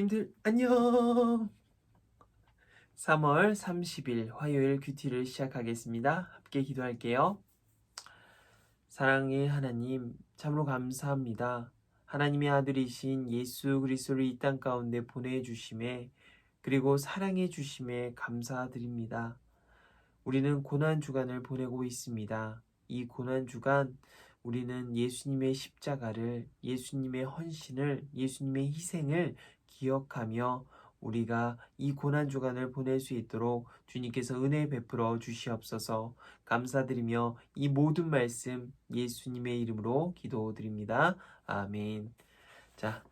느낌들 안녕. 3월 30일 화요일 큐티를 시작하겠습니다. 함께 기도할게요. 사랑의 하나님, 참으로 감사합니다. 하나님의 아들이신 예수 그리스도를 이 땅 가운데 보내주심에, 그리고 사랑해 주심에 감사드립니다. 우리는 고난 주간을 보내고 있습니다. 이 고난 주간 우리는 예수님의 십자가를, 예수님의 헌신을, 예수님의 희생을 기억하며 우리가 이 고난 주간을 보낼 수 있도록 주님께서 은혜 베풀어 주시옵소서. 감사드리며 이 모든 말씀 예수님의 이름으로 기도드립니다. 아멘. 자,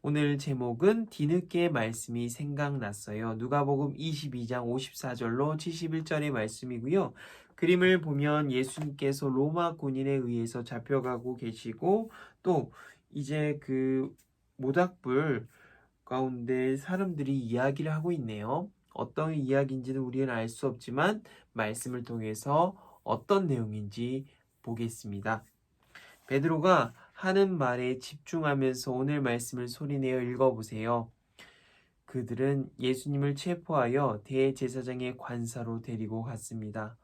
오늘 제목은 뒤늦게 말씀이 생각났어요. 누가복음 22장 54절로 71절의 말씀이고요. 그림을 보면 예수님께서 로마 군인에 의해서 잡혀가고 계시고, 또 이제 그 모닥불 가운데 사람들이 이야기를 하고 있네요. 어떤 이야기인지는 우리는 알 수 없지만 말씀을 통해서 어떤 내용인지 보겠습니다. 베드로가 하는 말에 집중하면서 오늘 말씀을 소리내어 읽어보세요. 그들은 예수님을 체포하여 대제사장의 관사로 데리고 갔습니다.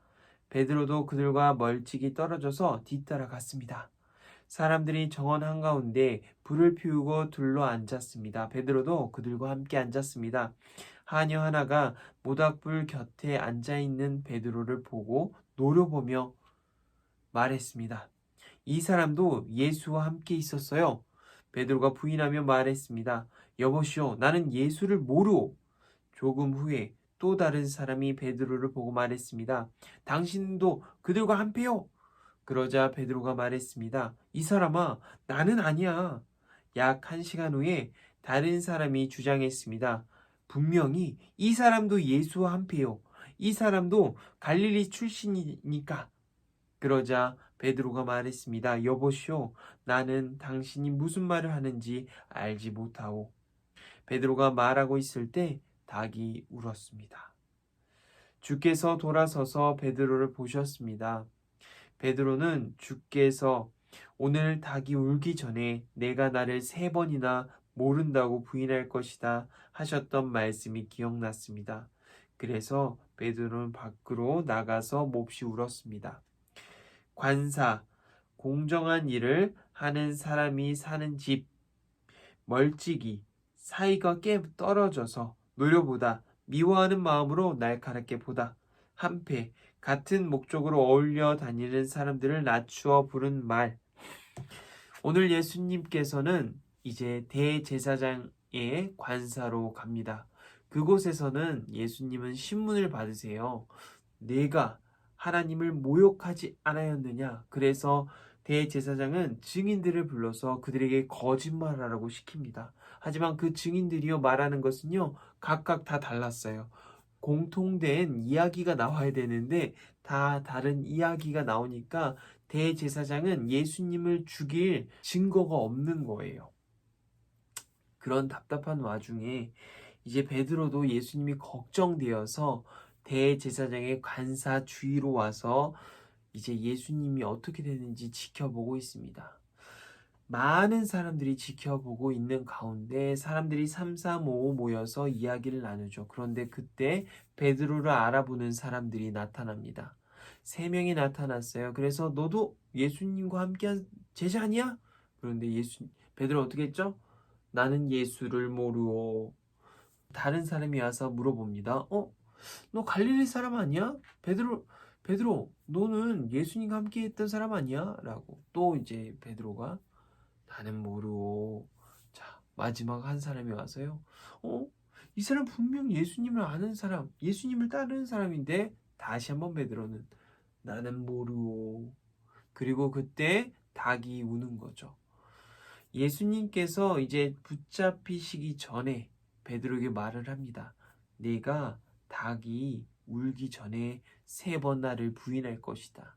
베드로도 그들과 멀찍이 떨어져서 뒤따라 갔습니다. 사람들이 정원 한가운데 불을 피우고 둘러 앉았습니다. 베드로도 그들과 함께 앉았습니다. 하녀 하나가 모닥불 곁에 앉아있는 베드로를 보고 노려보며 말했습니다. 이 사람도 예수와 함께 있었어요. 베드로가 부인하며 말했습니다. 여보시오, 나는 예수를 모르오. 조금 후에 또 다른 사람이 베드로를 보고 말했습니다. 당신도 그들과 함께요. 그러자 베드로가 말했습니다. 이 사람아, 나는 아니야. 약 1시간 후에 다른 사람이 주장했습니다. 분명히 이 사람도 예수와 함께요. 이 사람도 갈릴리 출신이니까. 그러자 베드로가 말했습니다. 여보시오, 나는 당신이 무슨 말을 하는지 알지 못하오. 베드로가 말하고 있을 때 닭이 울었습니다. 주께서 돌아서서 베드로를 보셨습니다. 베드로는 주께서 오늘 닭이 울기 전에 내가 나를 3번이나 모른다고 부인할 것이다 하셨던 말씀이 기억났습니다. 그래서 베드로는 밖으로 나가서 몹시 울었습니다. 관사, 공정한 일을 하는 사람이 사는 집, 멀찍이, 사이가 꽤 떨어져서 노려보다, 미워하는 마음으로 날카롭게 보다, 한패, 같은 목적으로 어울려 다니는 사람들을 낮추어 부른 말. 오늘 예수님께서는 이제 대제사장의 관사로 갑니다. 그곳에서는 예수님은 신문을 받으세요. 내가 하나님을 모욕하지 않았느냐. 그래서 대제사장은 증인들을 불러서 그들에게 거짓말하라고 시킵니다. 하지만 그 증인들이요 말하는 것은요 각각 다 달랐어요. 공통된 이야기가 나와야 되는데 다 다른 이야기가 나오니까 대제사장은 예수님을 죽일 증거가 없는 거예요. 그런 답답한 와중에 이제 베드로도 예수님이 걱정되어서 대제사장의 관사 주위로 와서 이제 예수님이 어떻게 되는지 지켜보고 있습니다. 많은 사람들이 지켜보고 있는 가운데 사람들이 3, 4, 5 모여서 이야기를 나누죠. 그런데 그때 베드로를 알아보는 사람들이 나타납니다. 3명이 나타났어요. 그래서 너도 예수님과 함께한 제자 아니야? 그런데 베드로 어떻게 했죠? 나는 예수를 모르오. 다른 사람이 와서 물어봅니다. 너 갈릴리 사람 아니야? 베드로, 너는 예수님과 함께 했던 사람 아니야? 라고. 또 이제 베드로가 나는 모르오. 자, 마지막 한 사람이 와서요. 이 사람 분명 예수님을 아는 사람, 예수님을 따르는 사람인데 다시 한번 베드로는 나는 모르오. 그리고 그때 닭이 우는 거죠. 예수님께서 이제 붙잡히시기 전에 베드로에게 말을 합니다. 내가 닭이 울기 전에 3번 나를 부인할 것이다.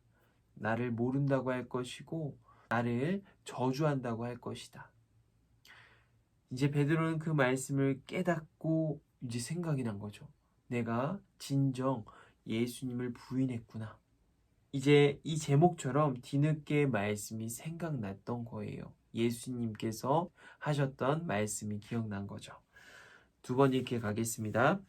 나를 모른다고 할 것이고 나를 저주한다고 할 것이다. 이제 베드로는 그 말씀을 깨닫고 이제 생각이 난 거죠. 내가 진정 예수님을 부인했구나. 이제 이 제목처럼 뒤늦게 말씀이 생각났던 거예요. 예수님께서 하셨던 말씀이 기억난 거죠. 두 번 읽기 가겠습니다.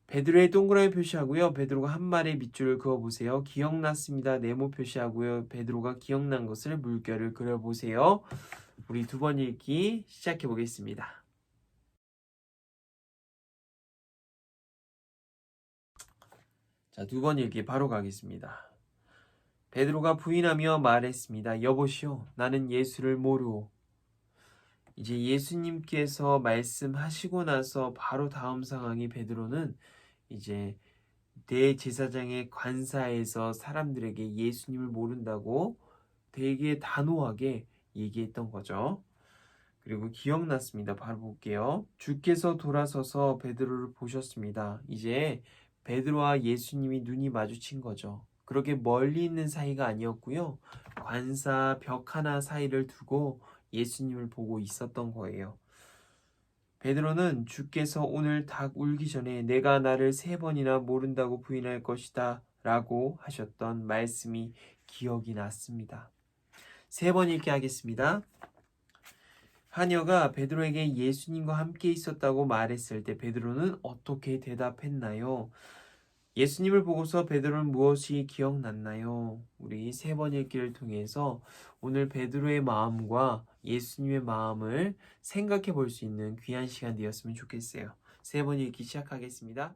베드로의 동그라미 표시하고요. 베드로가 한 마리의 밑줄을 그어보세요. 기억났습니다. 네모 표시하고요. 베드로가 기억난 것을 물결을 그려보세요. 우리 두 번 읽기 시작해 보겠습니다. 자, 두 번 읽기 바로 가겠습니다. 베드로가 부인하며 말했습니다. 여보시오, 나는 예수를 모르오. 이제 예수님께서 말씀하시고 나서 바로 다음 상황이 베드로는 이제 대제사장의 관사에서 사람들에게 예수님을 모른다고 되게 단호하게 얘기했던 거죠. 그리고 기억났습니다. 바로 볼게요. 주께서 돌아서서 베드로를 보셨습니다. 이제 베드로와 예수님이 눈이 마주친 거죠. 그렇게 멀리 있는 사이가 아니었고요. 관사 벽 하나 사이를 두고 예수님을 보고 있었던 거예요. 베드로는 주께서 오늘 닭 울기 전에 내가 나를 3번이나 모른다고 부인할 것이다 라고 하셨던 말씀이 기억이 났습니다. 3번 읽게 하겠습니다. 하녀가 베드로에게 예수님과 함께 있었다고 말했을 때 베드로는 어떻게 대답했나요? 예수님을 보고서 베드로는 무엇이 기억났나요? 우리 3번 읽기를 통해서 오늘 베드로의 마음과 예수님의 마음을 생각해 볼 수 있는 귀한 시간 되었으면 좋겠어요. 3번 읽기 시작하겠습니다.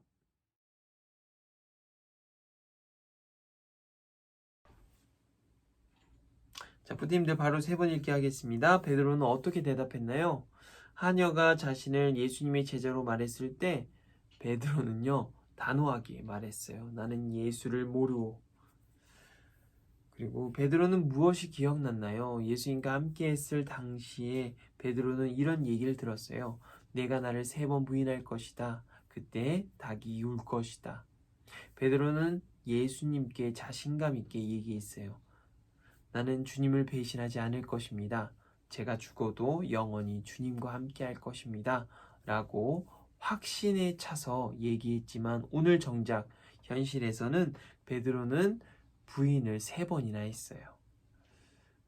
자, 부모님들 바로 3번 읽기 하겠습니다. 베드로는 어떻게 대답했나요? 하녀가 자신을 예수님의 제자로 말했을 때 베드로는요 단호하게 말했어요. 나는 예수를 모르오. 그리고 베드로는 무엇이 기억났나요? 예수님과 함께 했을 당시에 베드로는 이런 얘기를 들었어요. 내가 나를 3번 부인할 것이다. 그때 닭이 울 것이다. 베드로는 예수님께 자신감 있게 얘기했어요. 나는 주님을 배신하지 않을 것입니다. 제가 죽어도 영원히 주님과 함께 할 것입니다. 라고 확신에 차서 얘기했지만 오늘 정작 현실에서는 베드로는 부인을 3번이나 했어요.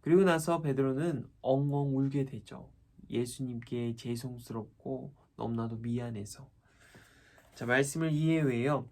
그리고 나서 베드로는 엉엉 울게 되죠. 예수님께 죄송스럽고 너무나도 미안해서. 자, 말씀을 이해해요.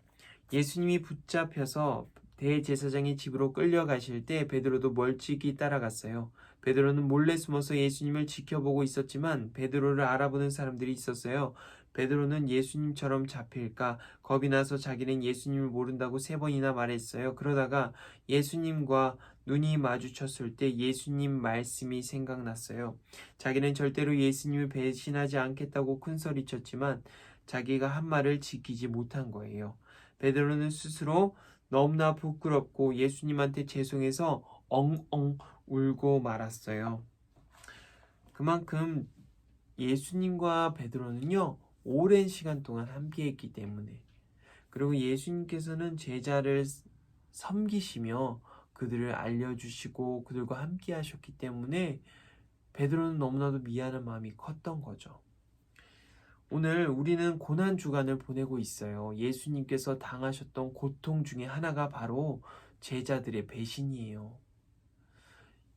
예수님이 붙잡혀서 대제사장의 집으로 끌려가실 때 베드로도 멀찍이 따라갔어요. 베드로는 몰래 숨어서 예수님을 지켜보고 있었지만 베드로를 알아보는 사람들이 있었어요. 베드로는 예수님처럼 잡힐까 겁이 나서 자기는 예수님을 모른다고 3번이나 말했어요. 그러다가 예수님과 눈이 마주쳤을 때 예수님 말씀이 생각났어요. 자기는 절대로 예수님을 배신하지 않겠다고 큰소리쳤지만 자기가 한 말을 지키지 못한 거예요. 베드로는 스스로 너무나 부끄럽고 예수님한테 죄송해서 엉엉 울고 말았어요. 그만큼 예수님과 베드로는요 오랜 시간 동안 함께했기 때문에, 그리고 예수님께서는 제자를 섬기시며 그들을 알려주시고 그들과 함께 하셨기 때문에 베드로는 너무나도 미안한 마음이 컸던 거죠. 오늘 우리는 고난 주간을 보내고 있어요. 예수님께서 당하셨던 고통 중에 하나가 바로 제자들의 배신이에요.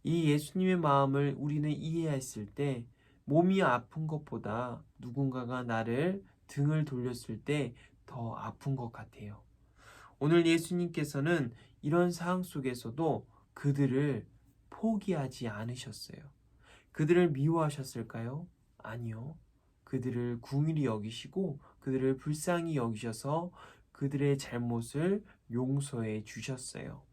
이 예수님의 마음을 우리는 이해했을 때 몸이 아픈 것보다 누군가가 나를 등을 돌렸을 때 더 아픈 것 같아요. 오늘 예수님께서는 이런 상황 속에서도 그들을 포기하지 않으셨어요. 그들을 미워하셨을까요? 아니요. 그들을 긍휼히 여기시고 그들을 불쌍히 여기셔서 그들의 잘못을 용서해 주셨어요.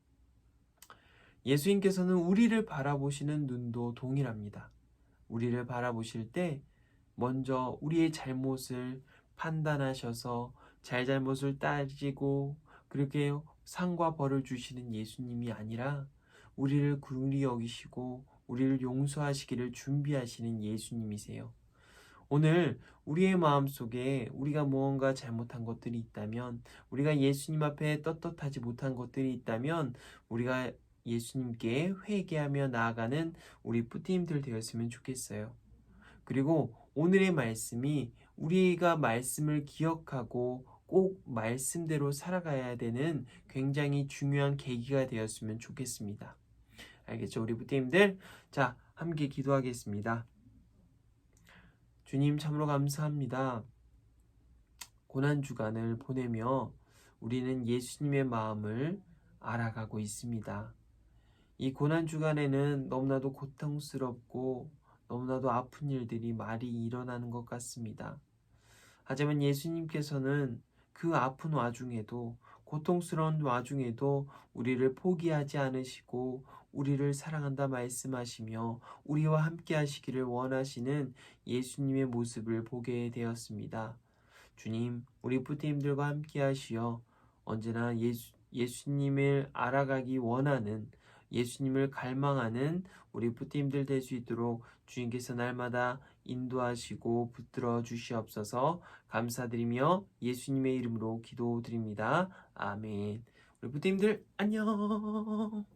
예수님께서는 우리를 바라보시는 눈도 동일합니다. 우리를 바라보실 때 먼저 우리의 잘못을 판단하셔서 잘잘못을 따지고 그렇게 상과 벌을 주시는 예수님이 아니라 우리를 긍휼히 여기시고 우리를 용서하시기를 준비하시는 예수님이세요. 오늘 우리의 마음속에 우리가 무언가 잘못한 것들이 있다면, 우리가 예수님 앞에 떳떳하지 못한 것들이 있다면 우리가 예수님께 회개하며 나아가는 우리 뿌띠님들 되었으면 좋겠어요. 그리고 오늘의 말씀이 우리가 말씀을 기억하고 꼭 말씀대로 살아가야 되는 굉장히 중요한 계기가 되었으면 좋겠습니다. 알겠죠? 우리 부모님들, 자, 함께 기도하겠습니다. 주님 참으로 감사합니다. 고난주간을 보내며 우리는 예수님의 마음을 알아가고 있습니다. 이 고난주간에는 너무나도 고통스럽고 너무나도 아픈 일들이 많이 일어나는 것 같습니다. 하지만 예수님께서는 그 아픈 와중에도 고통스러운 와중에도 우리를 포기하지 않으시고 우리를 사랑한다 말씀하시며 우리와 함께 하시기를 원하시는 예수님의 모습을 보게 되었습니다. 주님, 우리 부모님들과 함께 하시어 언제나 예수님을 알아가기 원하는 예수님을 갈망하는 우리 부모님들 될 수 있도록 주님께서 날마다 인도하시고 붙들어 주시옵소서. 감사드리며 예수님의 이름으로 기도드립니다. 아멘. 우리 부모님들 안녕.